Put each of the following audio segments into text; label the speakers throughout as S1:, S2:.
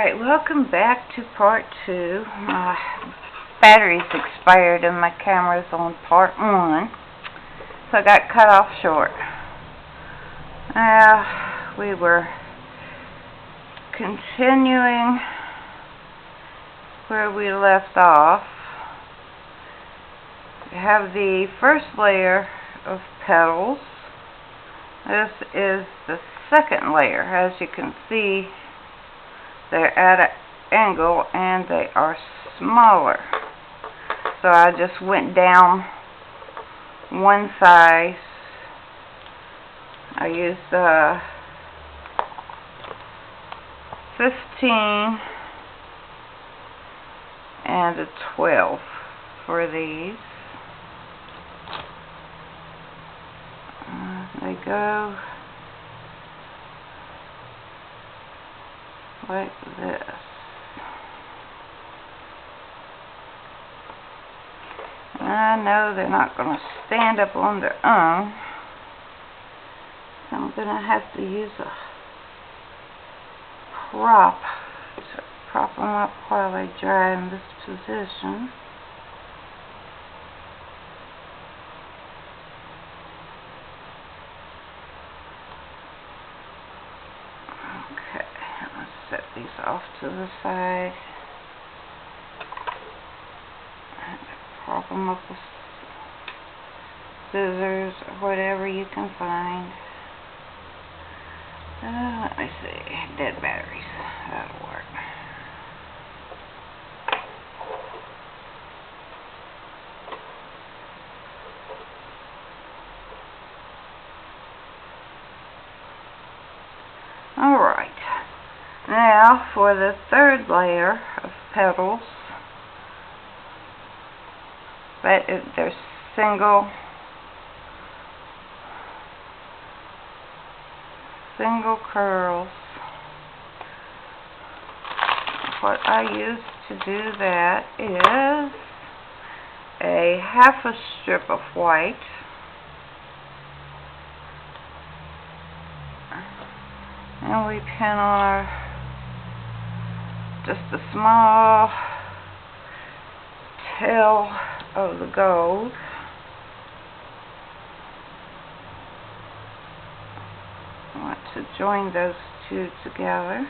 S1: Alright, welcome back to part 2. My batteries expired and my camera's on part 1, so I got cut off short. We were continuing where we left off. We have the first layer of petals. This is the second layer. As you can see, they're at an angle and they are smaller. So I just went down one size. I used 15 and a 12 for these. They go like this. And I know they're not going to stand up on their own, so I'm going to have to use a prop to prop them up while they dry in this position. Set these off to the side and prop them up with scissors or whatever you can find. Let me see, dead batteries, that'll work. Alright. Now for the third layer of petals, but they're single curls. What I use to do that is a half a strip of white, and we pin on our just a small tail of the gold. I want to join those two together.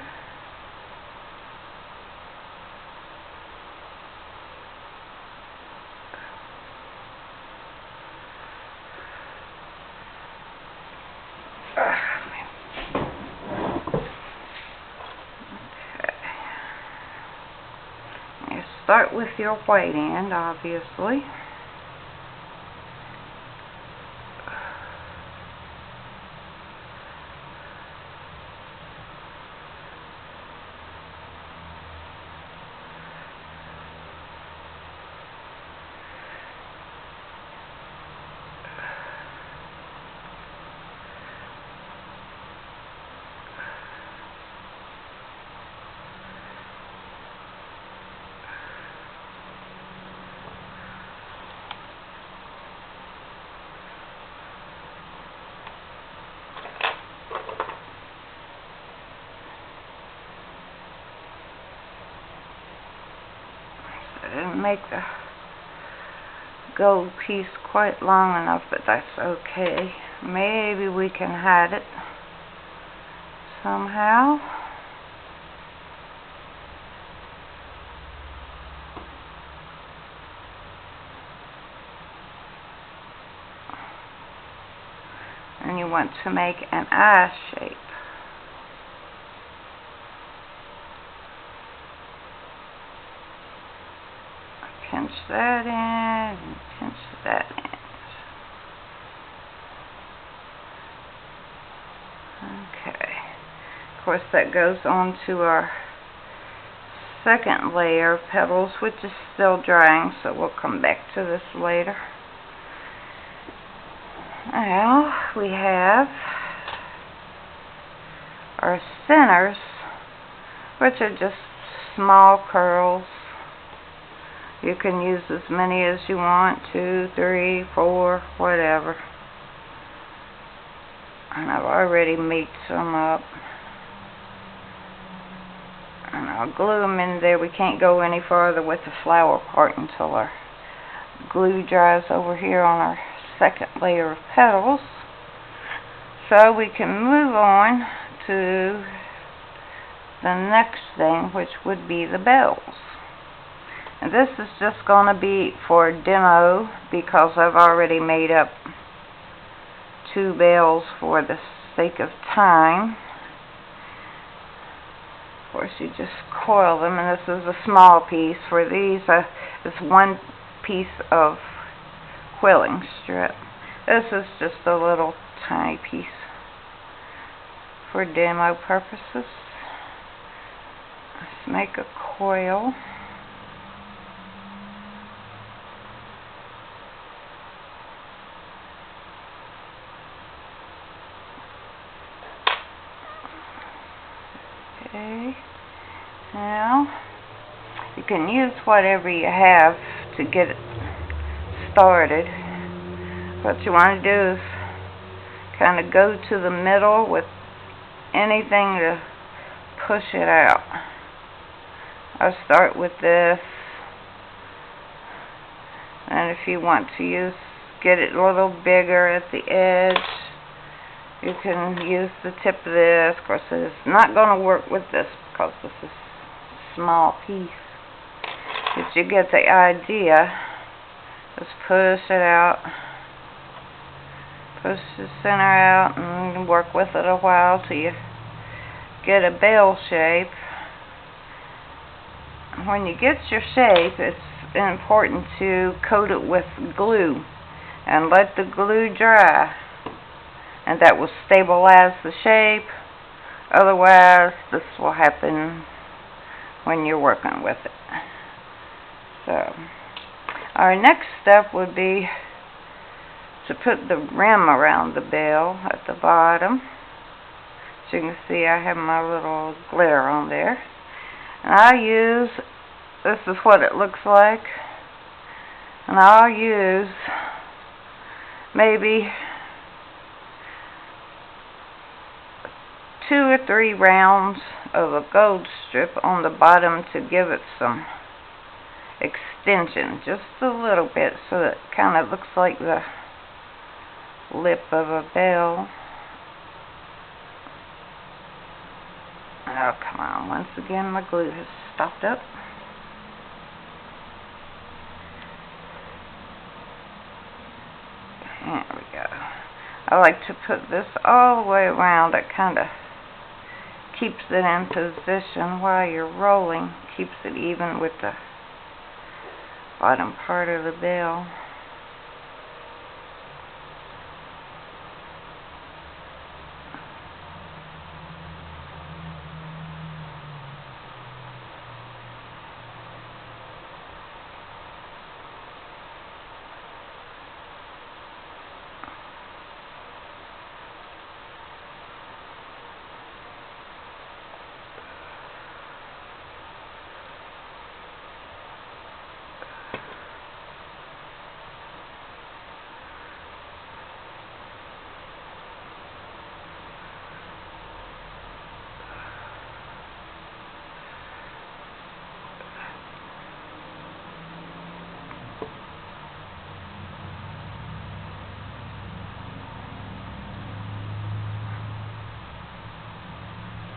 S1: Start with your white end, obviously. I didn't make the gold piece quite long enough, but that's okay. Maybe we can hide it somehow. And you want to make an eye shape. Pinch that in and pinch that in. Okay. Of course, that goes on to our second layer of petals, which is still drying, so we'll come back to this later. Now we have our centers, which are just small curls. You can use as many as you want, 2, 3, 4, whatever. And I've already made some up. And I'll glue them in there. We can't go any further with the flower part until our glue dries over here on our second layer of petals. So we can move on to the next thing, which would be the bells. And this is just going to be for demo because I've already made up 2 bells for the sake of time. Of course, you just coil them, and this is a small piece. For these, it's 1 piece of quilling strip. This is just a little tiny piece for demo purposes. Let's make a coil. Okay, now you can use whatever you have to get it started. What you want to do is kind of go to the middle with anything to push it out. I'll start with this, and if you want to get it a little bigger at the edge, you can use the tip of this. Of course, it's not going to work with this because this is a small piece. But you get the idea. Just push it out. Push the center out and work with it a while till you get a bell shape. When you get your shape, it's important to coat it with glue and let the glue dry. And that will stabilize the shape. Otherwise, this will happen when you're working with it. So, our next step would be to put the rim around the bell at the bottom. As you can see, I have my little glitter on there. And this is what it looks like. And I'll use maybe 2 or 3 rounds of a gold strip on the bottom to give it some extension, just a little bit, so it kind of looks like the lip of a bell. Oh, come on. Once again, my glue has stopped up. There we go. I like to put this all the way around. It kind of keeps it in position while you're rolling. Keeps it even with the bottom part of the bell.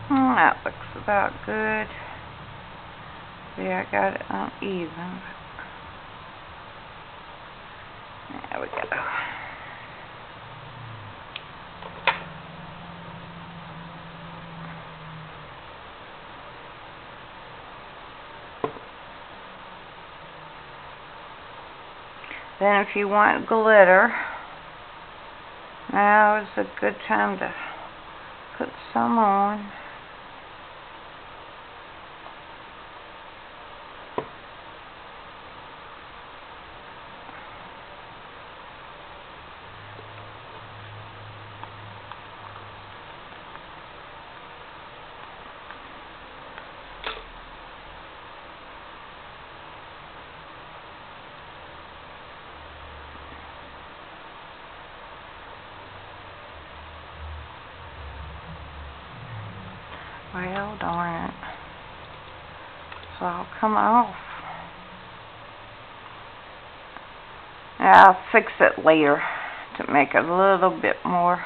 S1: That looks about good. See, I got it uneven. There we go. Then if you want glitter, now is a good time to put some on. Well, darn it. So I'll come off. I'll fix it later to make it a little bit more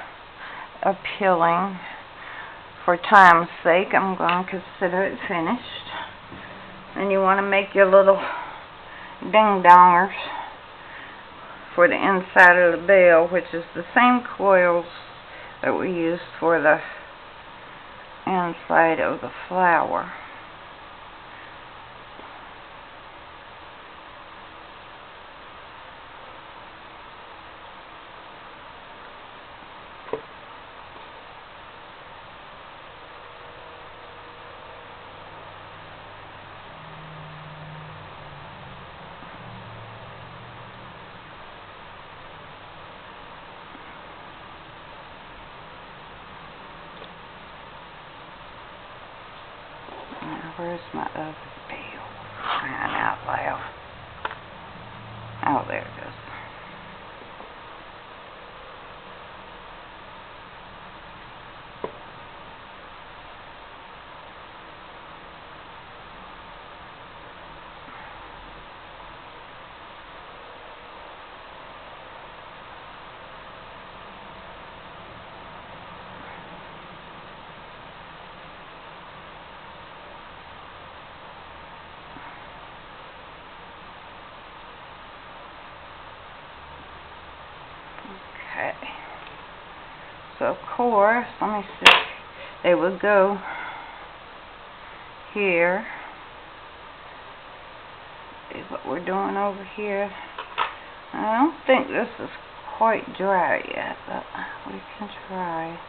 S1: appealing. For time's sake, I'm going to consider it finished. And you want to make your little ding-dongers for the inside of the bell, which is the same coils that we used for the inside of the flower. Now, where's my other bell? Crying out loud. Oh, there it is. Okay. So of course, let me see. They would go here. See what we're doing over here. I don't think this is quite dry yet, but we can try.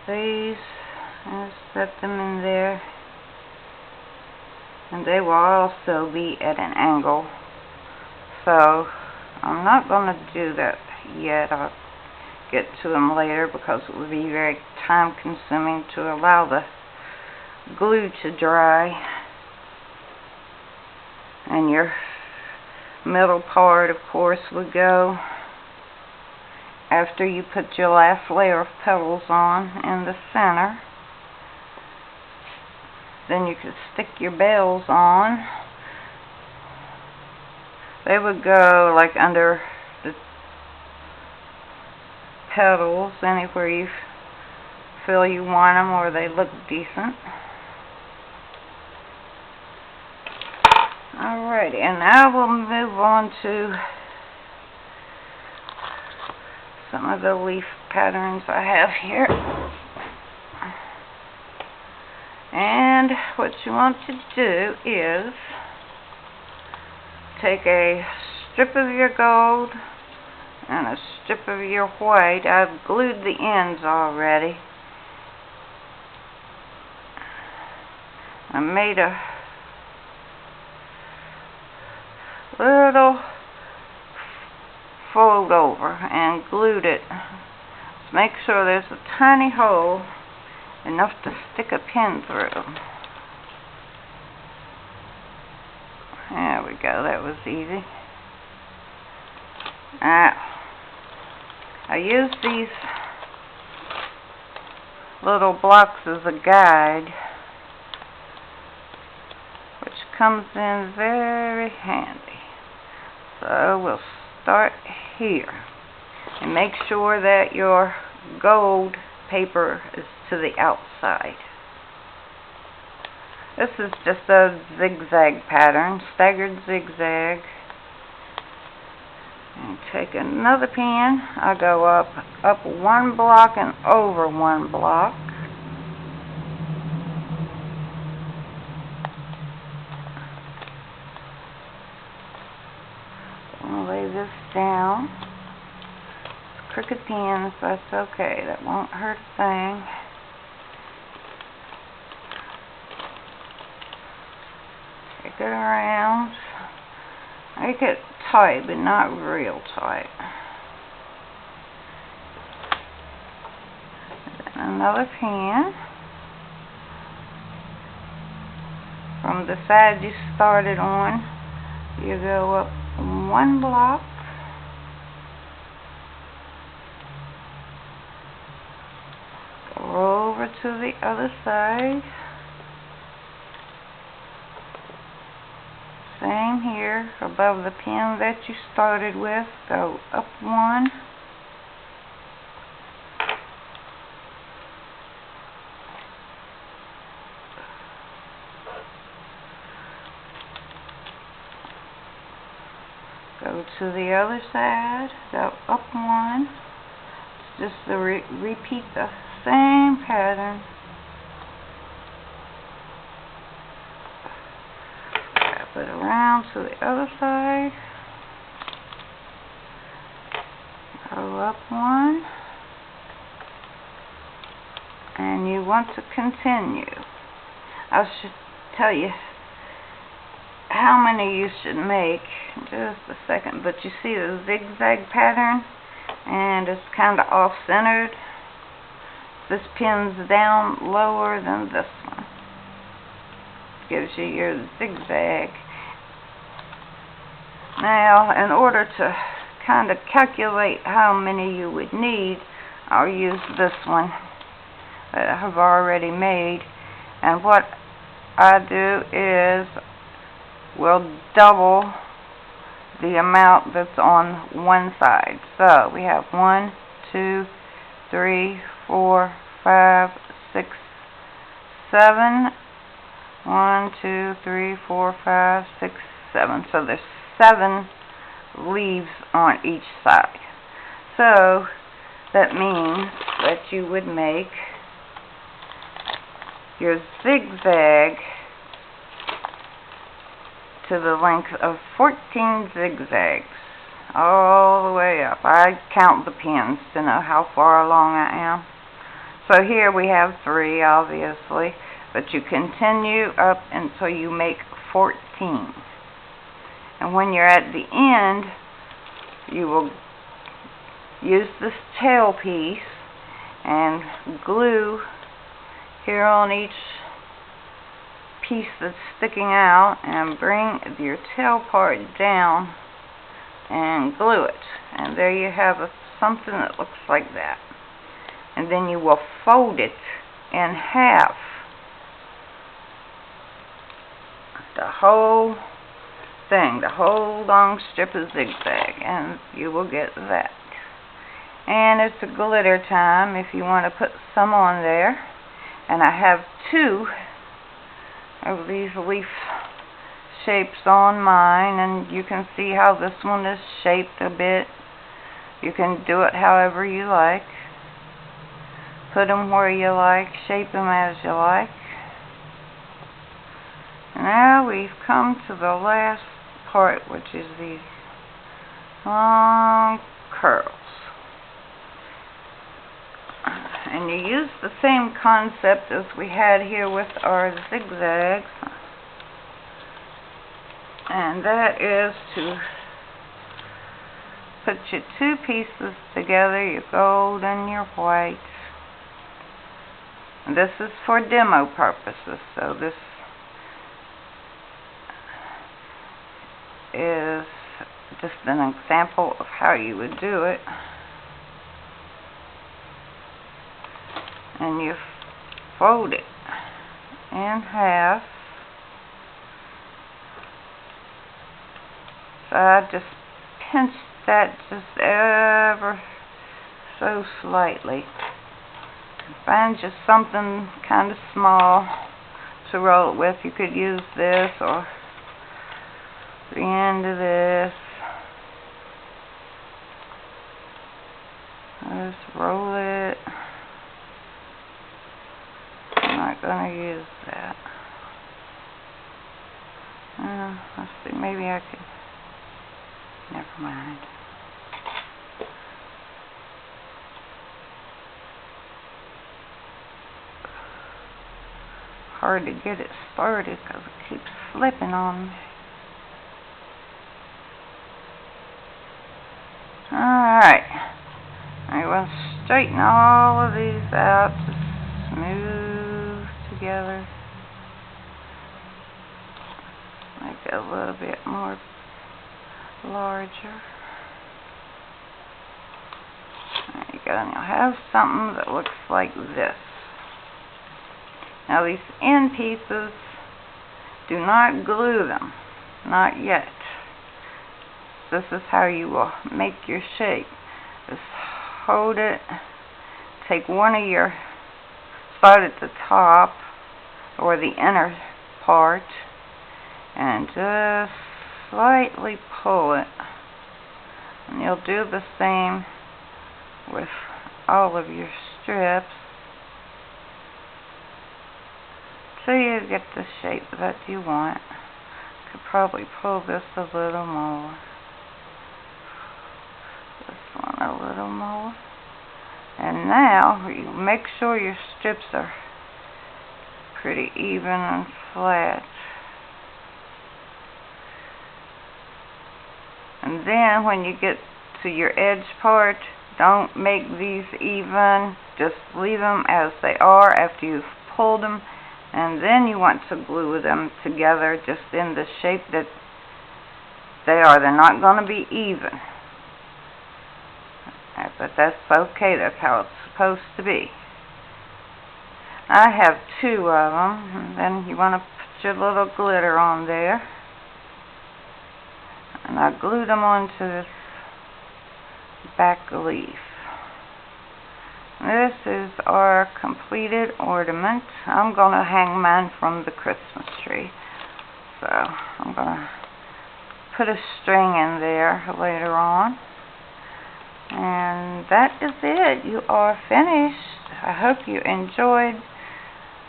S1: These, I'll set them in there. And they will also be at an angle. So I'm not going to do that yet. I'll get to them later because it would be very time consuming to allow the glue to dry. And your middle part, of course, would go after you put your last layer of petals on in the center. Then you could stick your bells on. They would go like under the petals, anywhere you feel you want them, or they look decent. Alrighty, and now we'll move on to some of the leaf patterns I have here. And what you want to do is take a strip of your gold and a strip of your white. I've glued the ends already. I made a little fold over and glued it. Just make sure there's a tiny hole enough to stick a pin through. There we go, that was easy. I use these little blocks as a guide, which comes in very handy. So we'll start here and make sure that your gold paper is to the outside. This is just a zigzag pattern, staggered zigzag. And take another pin. I go up one block and over one block. I'll lay this down. It's crooked pins, but that's okay. That won't hurt a thing. Take it around. Make it tight, but not real tight. And another pin. From the side you started on, you go up one block. Go over to the other side. same here, above the pin that you started with, go up one. Go to the other side, go up one. Just to repeat the same pattern. Wrap it around to the other side. Go up one. And you want to continue. I should tell you how many you should make in just a second, but you see the zigzag pattern, and it's kind of off-centered. This pin's down lower than this one. Gives you your zigzag. Now, in order to kind of calculate how many you would need, I'll use this one that I have already made, and what I do is we'll double the amount that's on one side. So we have 1, 2, 3, 4, 5, 6, 7. 1, 2, 3, 4, 5, 6, 7. So there's 7 leaves on each side. So that means that you would make your zigzag to the length of 14 zigzags all the way up. I count the pins to know how far along I am. So here we have 3, obviously, but you continue up until you make 14. And when you're at the end, you will use this tail piece and glue here on each piece that's sticking out, and bring your tail part down and glue it. And there you have something that looks like that. And then you will fold it in half. The whole thing, the whole long strip of zigzag, and you will get that. And it's a glitter time if you want to put some on there. And I have 2 of these leaf shapes on mine, and you can see how this one is shaped a bit. You can do it however you like. Put them where you like, shape them as you like. Now we've come to the last part, which is these long curls. And you use the same concept as we had here with our zigzags. And that is to put your 2 pieces together, your gold and your white. And this is for demo purposes, so this is just an example of how you would do it. And you fold it in half. So I just pinch that just ever so slightly. Find just something kind of small to roll it with. You could use this or the end of this. Just roll it. I'm not going to use that. Let's see, maybe I could. Never mind. Hard to get it started because it keeps slipping on me. Alright. I'm going to straighten all of these out to smooth together. Make it a little bit more larger. There you go. And you'll have something that looks like this. Now these end pieces, do not glue them. Not yet. This is how you will make your shape. Just hold it, take one of your, start at the top or the inner part and just slightly pull it. And you'll do the same with all of your strips till you get the shape that you want. Could probably pull this a little more. This one a little more. And now you make sure your strips are pretty even and flat. And then when you get to your edge part, don't make these even. Just leave them as they are after you've pulled them. And then you want to glue them together just in the shape that they are. They're not going to be even. But that's okay. That's how it's supposed to be. I have two of them. And then you want to put your little glitter on there. And I glued them onto this back leaf. This is our completed ornament. I'm going to hang mine from the Christmas tree. So I'm going to put a string in there later on. And that is it. You are finished. I hope you enjoyed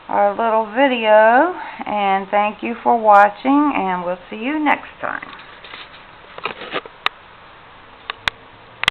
S1: our little video. And thank you for watching. And we'll see you next time.